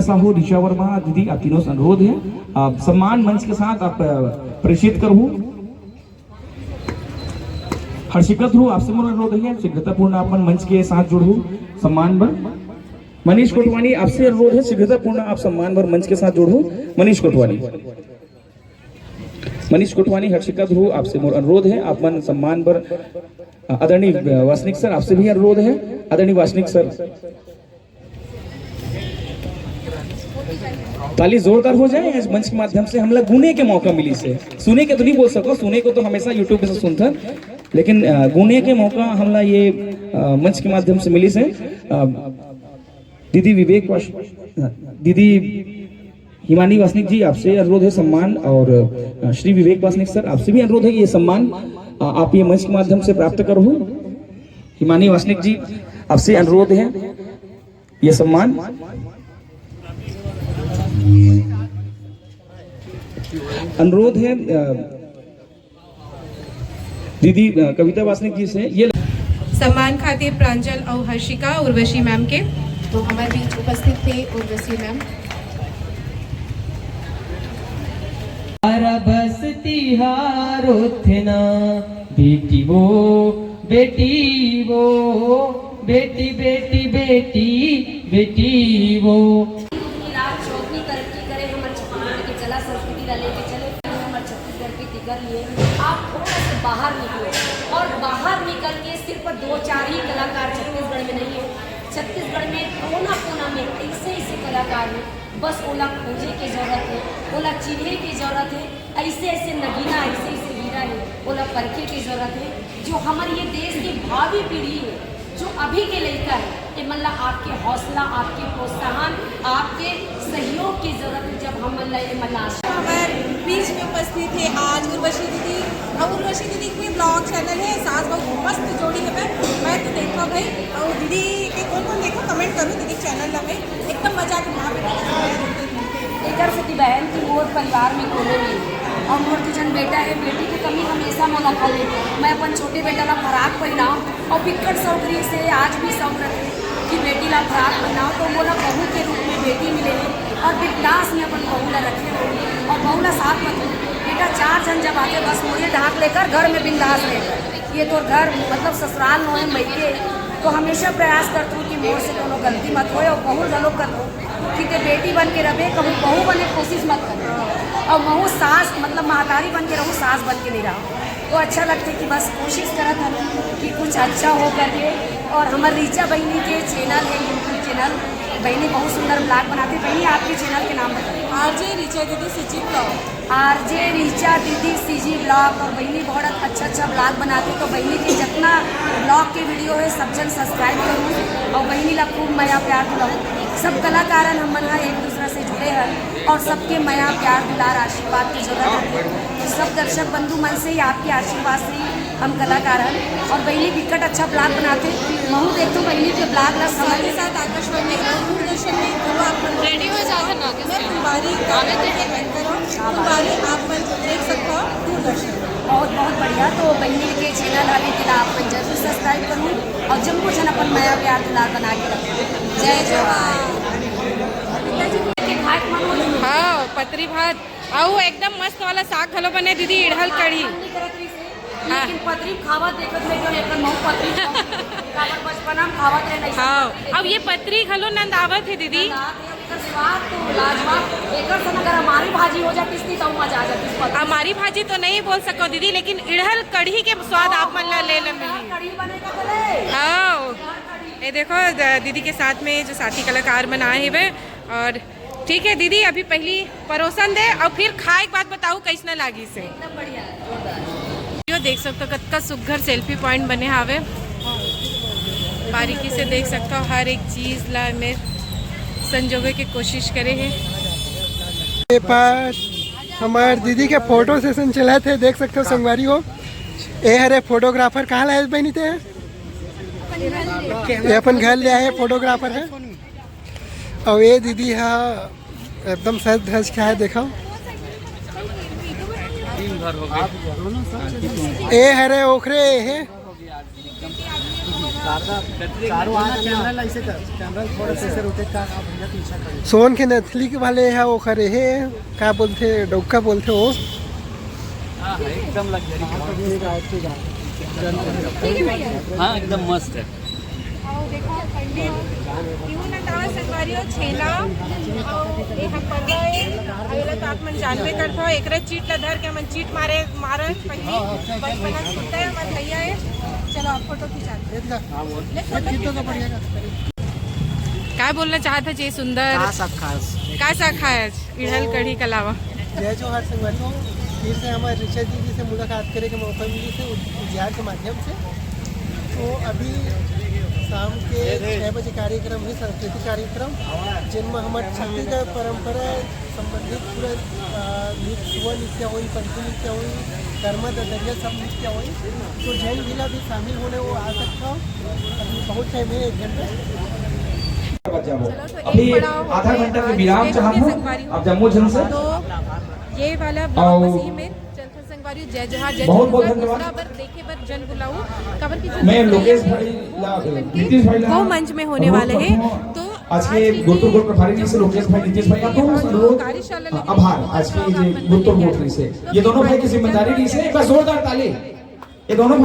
साहू, ऋचा वर्मा दीदी, आप तीनों से अनुरोध है आप सम्मान मंच के साथ आप प्रेषित करूँ। हर्षिका ध्रुव आपसे मोर अनुरोध है शीघ्रतापूर्ण आप मंच के साथ जुड़ू सम्मान पर। मनीष कोटवानी आपसे अनुरोध है शीघ्रतापूर्ण आप सम्मान पर मंच के साथ जुड़ू। मनीष कोटवानी, हर्षिका ध्रुव आपसे मोर अनुरोध है आप मन सम्मान पर। आदरणीय वासनिक सर आपसे भी अनुरोध है। आदरणीय वासनिक सर, ताली जोरदार हो जाए। इस मंच के माध्यम से हमला गुने के मौका मिली से, सुने के तो नहीं बोल सको, सुने को तो हमेशा यूट्यूब पे से सुनता, लेकिन गुने के मौका हमला ये मंच के माध्यम से मिली से। दीदी हिमानी वासनिक जी आपसे अनुरोध है सम्मान, और श्री विवेक वासनिक सर आपसे भी अनुरोध है ये सम्मान आप ये मंच के माध्यम से प्राप्त करो। हिमानी वासनिक जी आपसे अनुरोध है ये सम्मान। अनुरोध है दीदी कविता वासनिक जी से ये सम्मान खातिर प्रांजल और हर्षिका उर्वशी मैम के तो हमारे बीच उपस्थित थे उर्वशी मैम। बस तिहारो थे ना बेटी वो बेटी वो बेटी बेटी बेटी बेटी वो। चौथी तरक्की करे हमारे छत्तीसगढ़ के चला संस्कृति ला लेके चले हमारे छत्तीसगढ़ के टिकर लिए। आप थोड़ा सा बाहर निकलो और बाहर निकल के सिर्फ 2-4 ही कलाकार छत्तीसगढ़ में नहीं है। छत्तीसगढ़ में कोना कोना में ऐसे कलाकार हैं, बस ओला खोजे की जरूरत है, ओला चिन्हे की जरूरत है। ऐसे ऐसे नगीना ऐसे ऐसे हीरा है, ओला परखे की जरूरत है। जो हमारे ये देश की भावी पीढ़ी है, जो अभी के लड़का है, ये मतलब आपके हौसला, आपके प्रोत्साहन, आपके सहयोग की जरूरत है। जब हम हमारे बीच में उपस्थित है आज उर्वशी दीदी, और उर्वशी दीदी के ब्लॉग चैनल है सास बहू मस्त जोड़ी है। मैं तो देखा भाई, और दीदी के कौन देखो कमेंट करो दीदी चैनल में एकदम मजा के वहाँ पे एक सती बहन की मोर परिवार में कोने में और मोर तुझन बेटा है, बेटी की कमी हमेशा मोला खले। मैं अपन छोटे बेटा ला फराक पहनाऊँ और बिकट शौकरी से आज भी शौक रखे कि बेटी ला फराक पहनाऊँ, तो मोला बहू के रूप में बेटी मिले और बिंदास में अपन बहू ला रखे और बहू ला साथ में बेटा 4 जन जब आते बस मोरे ढाक लेकर घर में बिंदास लेकर। ये तो घर मतलब ससुराल नो है मैके, तो हमेशा प्रयास करती हूँ कि मोर से कोनो गलती मत होए और बहू जलोग कर दो कि ते बेटी बन के रहे, कभी बहू बने कोशिश मत करो और महू सास मतलब महतारी बन के रहूँ, सास बन के नहीं रहा। तो अच्छा लगता है कि बस कोशिश करत हूँ कि कुछ अच्छा हो करके। और हमारे रीचा बहनी के चैनल है, यूट्यूब चैनल, बहनी बहुत सुंदर ब्लॉग बनाती है। बहनी आपके चैनल के नाम बताइए। आरजे रीचा दीदी सीजी ब्लॉग। आरजे रीचा दीदी सीजी ब्लॉग, और बहनी बहुत अच्छा ब्लॉग बनाती है। तो बहनी के जितना ब्लॉग के वीडियो है सब जन सब्सक्राइब करूँ और बहनी ला खूब मया प्यार दिलाऊँ। सब कलाकारन हमन एक दूसरे से जुड़े हैं और सबके मया प्यार दुलार आशीर्वाद की जरूरत है। सब दर्शक बंधु मन से ही आपके आशीर्वाद से ही हम कलाकार हैं। और बहनी बिकट अच्छा ब्लॉग बनाते, महू देखो बहनी के ब्लॉग ला समय के साथ आकाशवाणी दूरदर्शन में रेडी हो जाकर ना तुम्हारी आप देख सकते हो दूरदर्शन। बहुत बहुत बढ़िया। तो बहनी के चैनल वाले दिला आप मन जरूर सब्सक्राइब करूँ और जम्मू जन अपन मया प्यार दुलार बना के रखें। जय जवान। हाँ पतरी भात आओ एकदम मस्त वाला साग खलो बने दीदी, इड़हल कढ़ी। लेकिन पतरी खावत देखत है जो एक मऊ पतरी काबर बचपना में खावत रहे नहीं। हाँ अब ये पतरी खलो नंदावत है दीदी। स्वाद तो लाजवाब। एक अगर हमारी भाजी हो जाती थी तो मजा आ जाती। हमारी भाजी तो नहीं बोल सको दीदी, लेकिन इड़हल कढ़ी के स्वाद आप मन ले मिली। कढ़ी बनेगा। हाँ ये देखो दीदी के साथ में जो साथी कलाकार बनाए हुए। और ठीक है दीदी, अभी पहली परोसन दे और फिर खाए के बाद बताओ कैसना लागी से। एकदम बढ़िया। देख सकते हो कतका सुघर सेल्फी पॉइंट बने हावे। बारीकी से देख सकते हो हर एक चीज ला में संजोगे की कोशिश करे हैं। पास हमारे दीदी के फोटो सेशन चला थे, देख सकते हो संगवारी हो। ए हरे फोटोग्राफर कहाँ लाए बहनी थे? ये अपन घर ले आए फोटोग्राफर है। और ये दीदी है एकदम सज धज के है, देखो ए हरे ओखरे है सोन के नथली के वाले है वो खरे है क्या बोलते डोका बोलते हो एकदम लग्जरी हाँ एकदम मस्त है संगवारी छेना आप मन जानबे करथो एकरे चीट ला धर के मन चीट मारे मारन पहिली बचपन सुनते हैं मन भैया है चलो आप फोटो खिंचाते क्या बोलना चाहते जी सुंदर का शाखा है इढ़ल कढ़ी के अलावा जय जोहार संगवारी हो फिर से हमारे ऋषा दीदी से मुलाकात करने का मौका मिली थे उद्यान के माध्यम से तो अभी शाम के 6 बजे कार्यक्रम है सांस्कृतिक कार्यक्रम जिनमें हमारे छत्तीसगढ़ परंपरा संबंधित पूरा नृत्य हुआ नृत्य हुई पंथी नृत्य हुई कर्मा दरिया सब नृत्य हुई तो जैन जिला भी शामिल होने वो आ सकता हो अभी बहुत टाइम है 1 घंटे अभी आधा घंटा के विराम चाहूँ अब जम्मू जन से तो ये वाला ब्लॉग बस यही में चलथन संगवारी जय जोहार जय बहुत बहुत जोहार धन्यवाद। दूसरा बार देखे बार जन बुलाऊं कवर की मैं लोकेश भाई नीतीश भाई वो मंच में होने वाले हैं तो आज के गुरुत्व गोट प्रभारी जी से लोकेश भाई नीतीश भाई आप दोनों अनुरोध आभार आज के गुरुत्व गोट से ये दोनों भाई की जिम्मेदारी ली से एक बार जोरदार ताली ये दोनों भाई